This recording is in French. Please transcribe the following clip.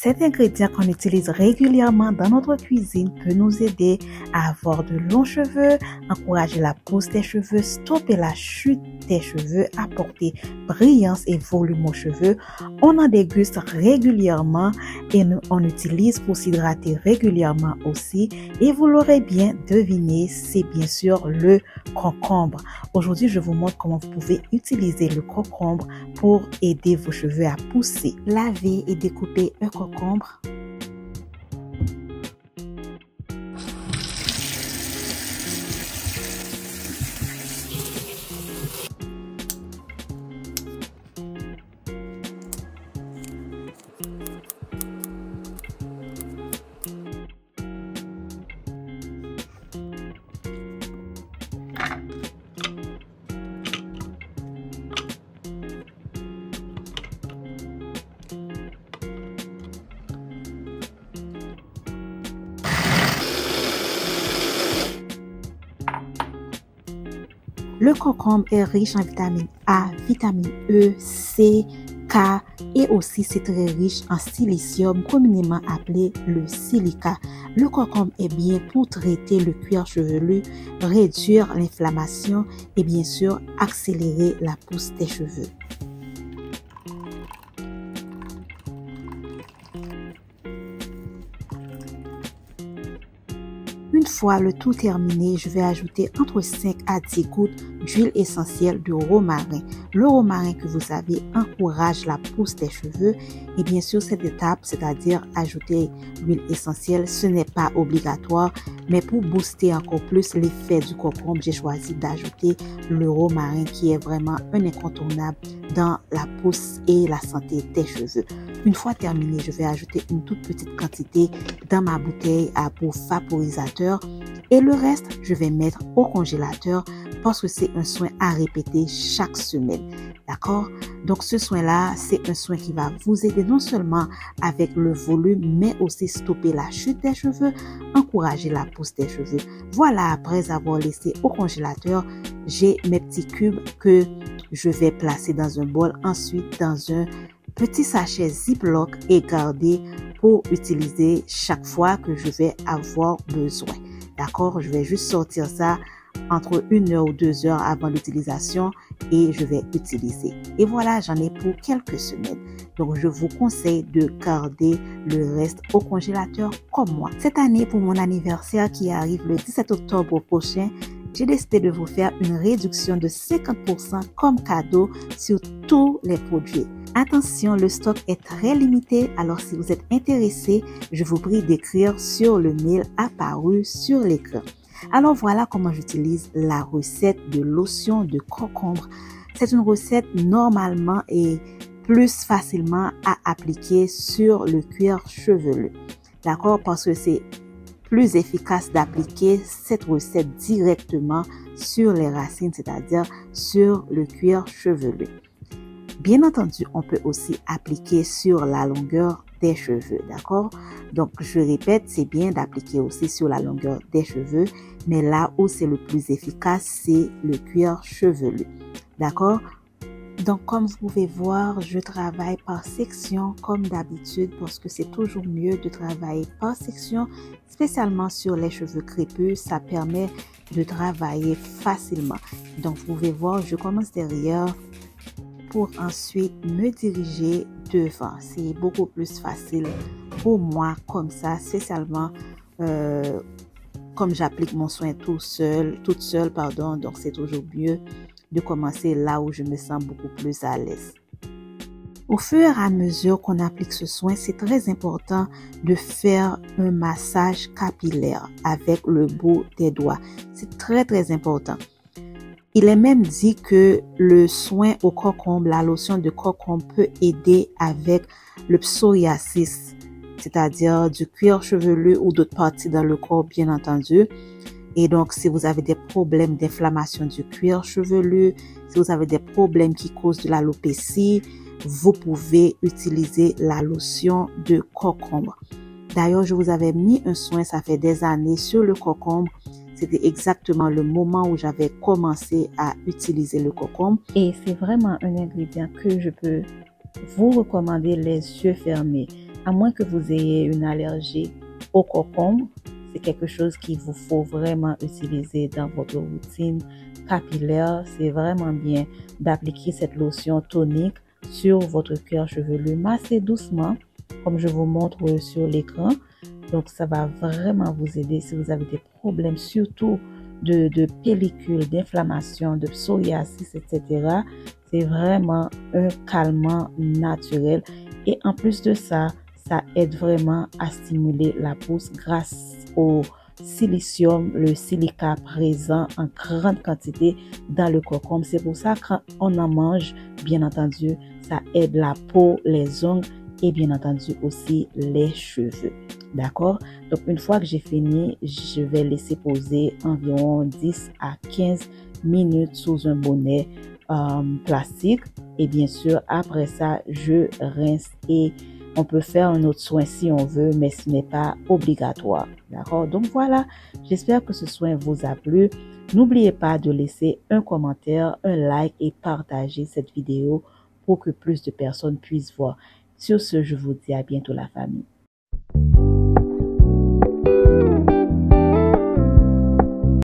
Cet ingrédient qu'on utilise régulièrement dans notre cuisine peut nous aider à avoir de longs cheveux, encourager la pousse des cheveux, stopper la chute des cheveux, apporter brillance et volume aux cheveux. On en déguste régulièrement et on utilise pour s'hydrater régulièrement aussi. Et vous l'aurez bien deviné, c'est bien sûr le concombre. Aujourd'hui, je vous montre comment vous pouvez utiliser le concombre pour aider vos cheveux à pousser. Lavez et découpez un concombre. Le concombre est riche en vitamine A, vitamine E, C, K et aussi c'est très riche en silicium, communément appelé le silica. Le concombre est bien pour traiter le cuir chevelu, réduire l'inflammation et bien sûr accélérer la pousse des cheveux. Une fois le tout terminé, je vais ajouter entre 5 à 10 gouttes d'huile essentielle de romarin. Le romarin, que vous savez, encourage la pousse des cheveux. Et bien sûr, cette étape, c'est-à-dire ajouter l'huile essentielle, ce n'est pas obligatoire. Mais pour booster encore plus l'effet du concombre, j'ai choisi d'ajouter le romarin qui est vraiment un incontournable dans la pousse et la santé des cheveux. Une fois terminé, je vais ajouter une toute petite quantité dans ma bouteille à peau vaporisateur et le reste, je vais mettre au congélateur parce que c'est un soin à répéter chaque semaine. D'accord? Donc ce soin-là, c'est un soin qui va vous aider non seulement avec le volume, mais aussi stopper la chute des cheveux, encourager la pousse des cheveux. Voilà, après avoir laissé au congélateur, j'ai mes petits cubes que je vais placer dans un bol, ensuite dans un petit sachet Ziploc et garder pour utiliser chaque fois que je vais avoir besoin. D'accord? Je vais juste sortir ça entre 1 heure ou 2 heures avant l'utilisation et je vais utiliser. Et voilà, j'en ai pour quelques semaines. Donc, je vous conseille de garder le reste au congélateur comme moi. Cette année, pour mon anniversaire qui arrive le 17 octobre prochain, j'ai décidé de vous faire une réduction de 50% comme cadeau sur tous les produits. Attention, le stock est très limité, alors si vous êtes intéressé, je vous prie d'écrire sur le mail apparu sur l'écran. Alors voilà comment j'utilise la recette de lotion de concombre. C'est une recette normalement et plus facilement à appliquer sur le cuir chevelu. D'accord? Parce que c'est plus efficace d'appliquer cette recette directement sur les racines, c'est-à-dire sur le cuir chevelu. Bien entendu, on peut aussi appliquer sur la longueur des cheveux, d'accord? Donc, je répète, c'est bien d'appliquer aussi sur la longueur des cheveux, mais là où c'est le plus efficace, c'est le cuir chevelu, d'accord? Donc, comme vous pouvez voir, je travaille par section comme d'habitude parce que c'est toujours mieux de travailler par section, spécialement sur les cheveux crépus. Ça permet de travailler facilement. Donc, vous pouvez voir, je commence derrière pour ensuite me diriger devant. C'est beaucoup plus facile pour moi comme ça, spécialement comme j'applique mon soin toute seule, donc c'est toujours mieux de commencer là où je me sens beaucoup plus à l'aise. Au fur et à mesure qu'on applique ce soin, c'est très important de faire un massage capillaire avec le bout des doigts. C'est très très important. Il est même dit que le soin au concombre, la lotion de concombre peut aider avec le psoriasis, c'est-à-dire du cuir chevelu ou d'autres parties dans le corps, bien entendu. Et donc, si vous avez des problèmes d'inflammation du cuir chevelu, si vous avez des problèmes qui causent de l'alopécie, vous pouvez utiliser la lotion de concombre. D'ailleurs, je vous avais mis un soin, ça fait des années, sur le concombre. C'était exactement le moment où j'avais commencé à utiliser le concombre. Et c'est vraiment un ingrédient que je peux vous recommander les yeux fermés. À moins que vous ayez une allergie au concombre, c'est quelque chose qu'il vous faut vraiment utiliser dans votre routine capillaire. C'est vraiment bien d'appliquer cette lotion tonique sur votre cuir chevelu. Massez doucement, comme je vous montre sur l'écran. Donc, ça va vraiment vous aider si vous avez des problèmes, surtout de pellicule, d'inflammation, de psoriasis, etc. C'est vraiment un calmant naturel. Et en plus de ça, ça aide vraiment à stimuler la pousse grâce au silicium, le silica présent en grande quantité dans le concombre. C'est pour ça quand on en mange, bien entendu, ça aide la peau, les ongles et bien entendu aussi les cheveux. D'accord? Donc, une fois que j'ai fini, je vais laisser poser environ 10 à 15 minutes sous un bonnet plastique. Et bien sûr, après ça, je rince et on peut faire un autre soin si on veut, mais ce n'est pas obligatoire. D'accord? Donc voilà, j'espère que ce soin vous a plu. N'oubliez pas de laisser un commentaire, un like et partager cette vidéo pour que plus de personnes puissent voir. Sur ce, je vous dis à bientôt la famille.